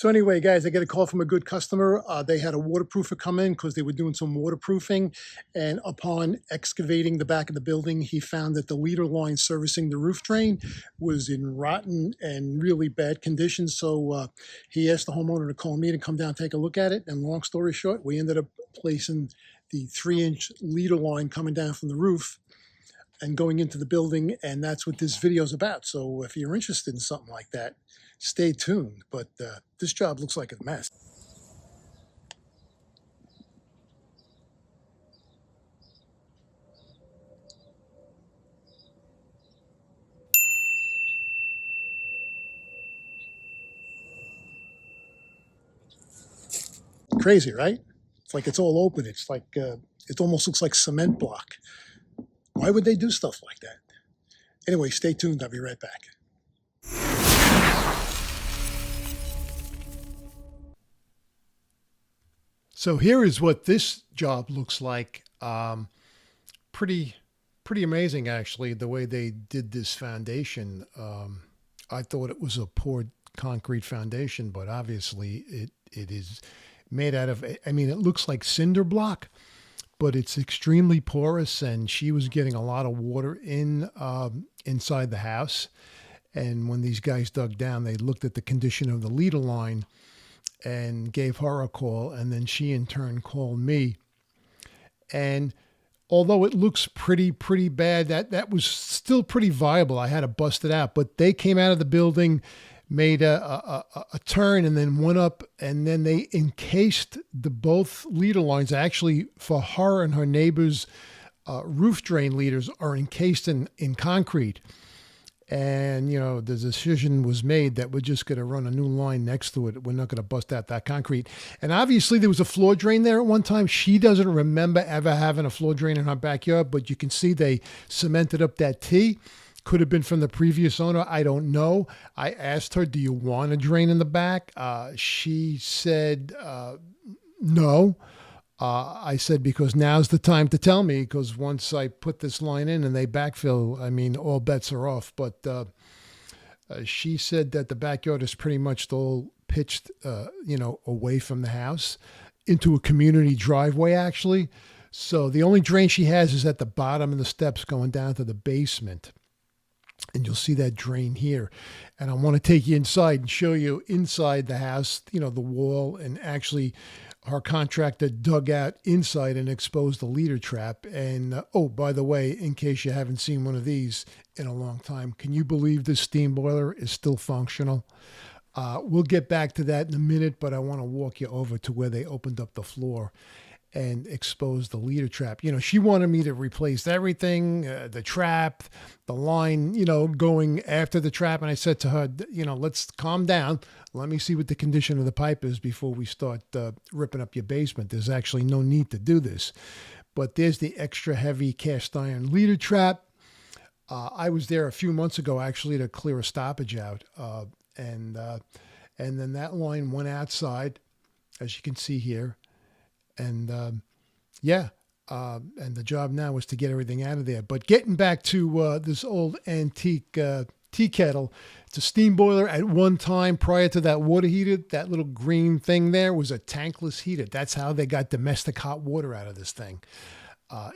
So anyway, guys, I get a call from a good customer. They had a waterproofer come in because they were doing some waterproofing. And upon excavating the back of the building, he found that the leader line servicing the roof drain was in rotten and really bad condition. So he asked the homeowner to call me to come down, take a look at it. And long story short, we ended up placing the 3-inch leader line coming down from the roof and going into the building. And that's what this video is about. So if you're interested in something like that, stay tuned. But this job looks like a mess. Crazy, right? It's like it's all open. It's like it almost looks like cement block. Why would they do stuff like that? Anyway, stay tuned. I'll be right back. So here is what this job looks like. Pretty amazing, actually, the way they did this foundation. I thought it was a poured concrete foundation, but obviously it is made out of, I mean, it looks like cinder block, but it's extremely porous, and she was getting a lot of water in inside the house. And when these guys dug down, they looked at the condition of the leader line and gave her a call, and then she in turn called me. And although it looks pretty bad, that was still pretty viable. I had to bust it out, but they came out of the building, made a turn, and then went up, and then they encased the both leader lines. Actually, for her and her neighbor's roof drain leaders are encased in concrete. And, you know, the decision was made that we're just going to run a new line next to it. We're not going to bust out that concrete. And obviously there was a floor drain there at one time. She doesn't remember ever having a floor drain in her backyard, but you can see they cemented up that T. Could have been from the previous owner. I don't know. I asked her, do you want a drain in the back? She said no. I said, because now's the time to tell me, because once I put this line in and they backfill, I mean, all bets are off. But she said that the backyard is pretty much all pitched, you know, away from the house into a community driveway, actually. So the only drain she has is at the bottom of the steps going down to the basement. And you'll see that drain here. And I want to take you inside and show you inside the house, you know, the wall, and actually our contractor dug out inside and exposed the leader trap. And, oh, by the way, in case you haven't seen one of these in a long time, can you believe this steam boiler is still functional? We'll get back to that in a minute, but I want to walk you over to where they opened up the floor and exposed the leader trap. You know, she wanted me to replace everything, the trap, the line, you know, going after the trap. And I said to her, you know, let's calm down. Let me see what the condition of the pipe is before we start ripping up your basement. There's actually no need to do this. But there's the extra heavy cast iron leader trap. I was there a few months ago, actually, to clear a stoppage out. And then that line went outside, as you can see here. And and the job now is to get everything out of there. But getting back to this old antique tea kettle, it's a steam boiler. At one time, prior to that water heater, that little green thing there was a tankless heater. That's how they got domestic hot water out of this thing.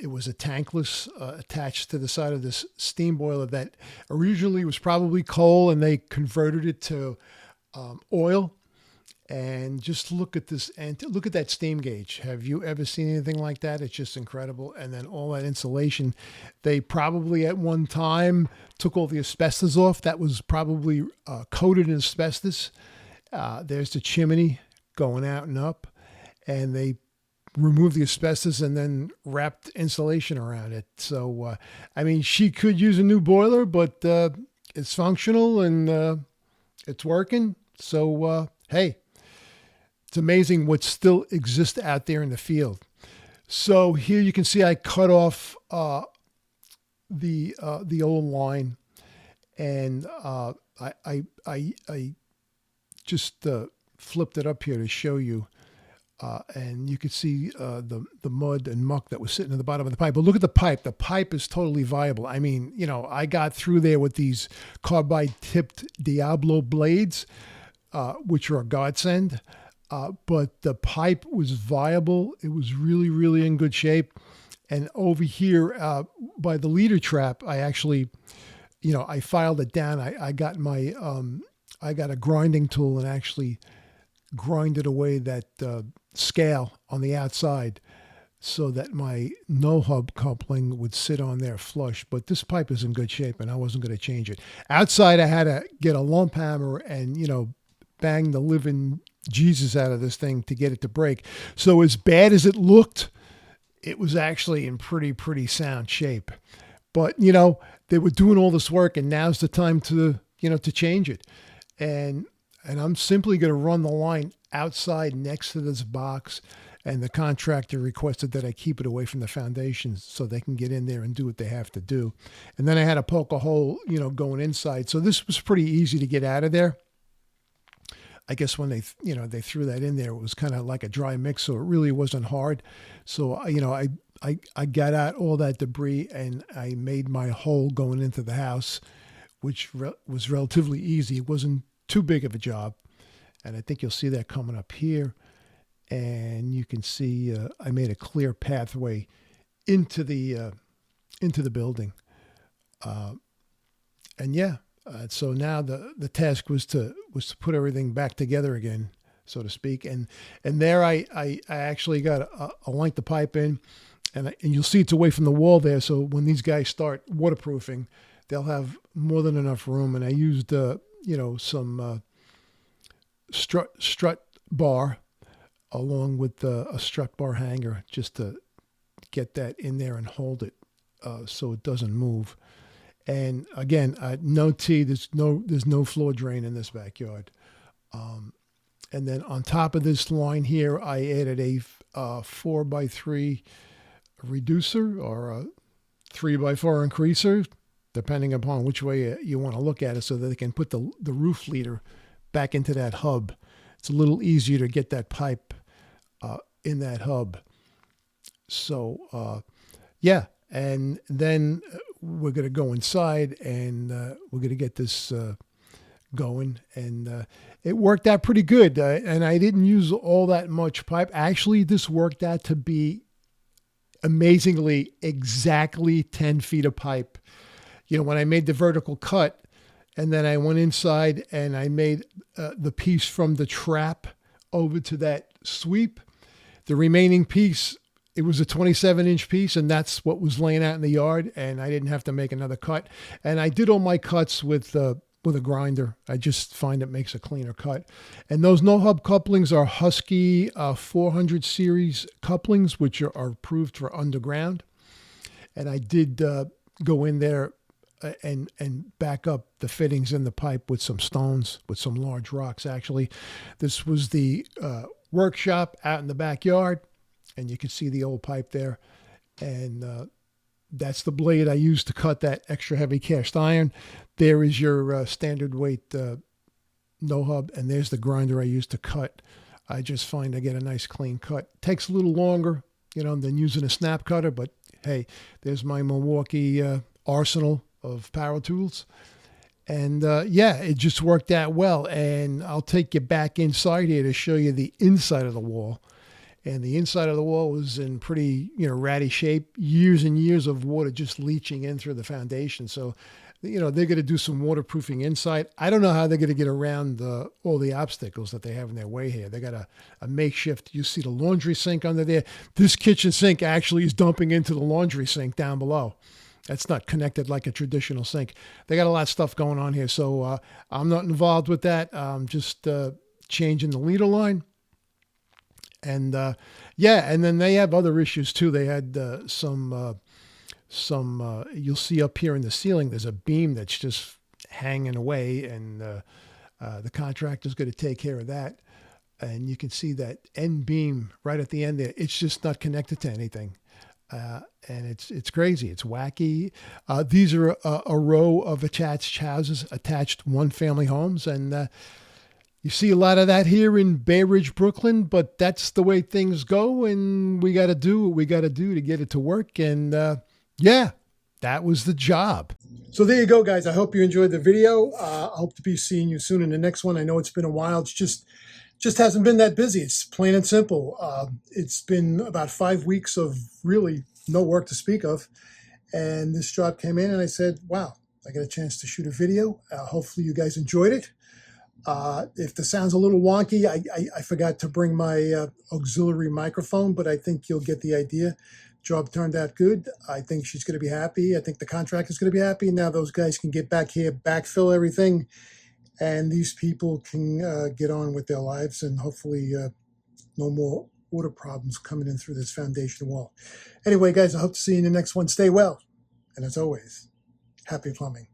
It was a tankless attached to the side of this steam boiler that originally was probably coal, and they converted it to oil. And just look at this, and look at that steam gauge. Have you ever seen anything like that? It's just incredible. And then all that insulation, they probably at one time took all the asbestos off. That was probably coated in asbestos. There's the chimney going out and up, and they removed the asbestos and then wrapped insulation around it. So, I mean, she could use a new boiler, but it's functional and it's working. So, hey. It's amazing what still exists out there in the field. So here you can see I cut off the old line, and I just flipped it up here to show you, and you can see the mud and muck that was sitting in the bottom of the pipe. But look at the pipe. The pipe is totally viable. I mean, you know, I got through there with these carbide tipped Diablo blades. which are a godsend. But the pipe was viable. It was really, really in good shape. And over here by the leader trap, I actually, I filed it down. I got I got a grinding tool and actually grinded away that scale on the outside so that my no hub coupling would sit on there flush. But this pipe is in good shape and I wasn't going to change it. Outside, I had to get a lump hammer and, bang the living Jesus out of this thing to get it to break. So as bad as it looked, it was actually in pretty sound shape. But, they were doing all this work and now's the time to change it. And I'm simply going to run the line outside next to this box. And the contractor requested that I keep it away from the foundations so they can get in there and do what they have to do. And then I had to poke a hole, going inside. So this was pretty easy to get out of there. I guess when they threw that in there, it was kind of like a dry mix, so it really wasn't hard. So, I got out all that debris and I made my hole going into the house, which was relatively easy. It wasn't too big of a job. And I think you'll see that coming up here. And you can see I made a clear pathway into the building. So now the task was to put everything back together again, so to speak. And there I actually got a length of pipe in, and you'll see it's away from the wall there. So when these guys start waterproofing, they'll have more than enough room. And I used some strut bar along with a strut bar hanger just to get that in there and hold it so it doesn't move. And again, no T. There's no floor drain in this backyard. And then on top of this line here, I added a 4x3 reducer or a 3x4 increaser, depending upon which way you want to look at it, so that they can put the roof leader back into that hub. It's a little easier to get that pipe in that hub. So, and then we're going to go inside and we're going to get this going. And it worked out pretty good. And I didn't use all that much pipe. Actually, this worked out to be amazingly exactly 10 feet of pipe. When I made the vertical cut, and then I went inside and I made the piece from the trap over to that sweep. The remaining piece, it was a 27-inch piece, and that's what was laying out in the yard, and I didn't have to make another cut. And I did all my cuts with a grinder. I just find it makes a cleaner cut. And those no-hub couplings are Husky 400 series couplings, which are approved for underground. And I did go in there and back up the fittings in the pipe with some stones, with some large rocks, actually. This was the workshop out in the backyard, and you can see the old pipe there. And that's the blade I used to cut that extra heavy cast iron. There is your standard weight no hub, and there's the grinder I used to cut. I just find I get a nice clean cut. Takes a little longer, than using a snap cutter, but hey, there's my Milwaukee arsenal of power tools. And it just worked out well. And I'll take you back inside here to show you the inside of the wall. And the inside of the wall was in pretty, ratty shape. Years and years of water just leaching in through the foundation. So, they're going to do some waterproofing inside. I don't know how they're going to get around all the obstacles that they have in their way here. They got a makeshift. You see the laundry sink under there. This kitchen sink actually is dumping into the laundry sink down below. That's not connected like a traditional sink. They got a lot of stuff going on here. So I'm not involved with that. I'm just changing the leader line. And and then they have other issues too. They had some you'll see up here in the ceiling, there's a beam that's just hanging away, and the contractor's going to take care of that. And you can see that end beam right at the end there. It's just not connected to anything. And it's crazy. It's wacky. These are a row of attached houses, attached one-family homes. And you see a lot of that here in Bay Ridge, Brooklyn, but that's the way things go. And we got to do what we got to do to get it to work. And that was the job. So there you go, guys. I hope you enjoyed the video. I hope to be seeing you soon in the next one. I know it's been a while. It's just hasn't been that busy. It's plain and simple. It's been about 5 weeks of really no work to speak of. And this job came in and I said, wow, I got a chance to shoot a video. Hopefully you guys enjoyed it. If the sound's a little wonky, I forgot to bring my auxiliary microphone, but I think you'll get the idea. Job turned out good. I think she's going to be happy. I think the contractor's going to be happy. Now those guys can get back here, backfill everything, and these people can get on with their lives, and hopefully no more water problems coming in through this foundation wall. Anyway, guys, I hope to see you in the next one. Stay well. And as always, happy plumbing.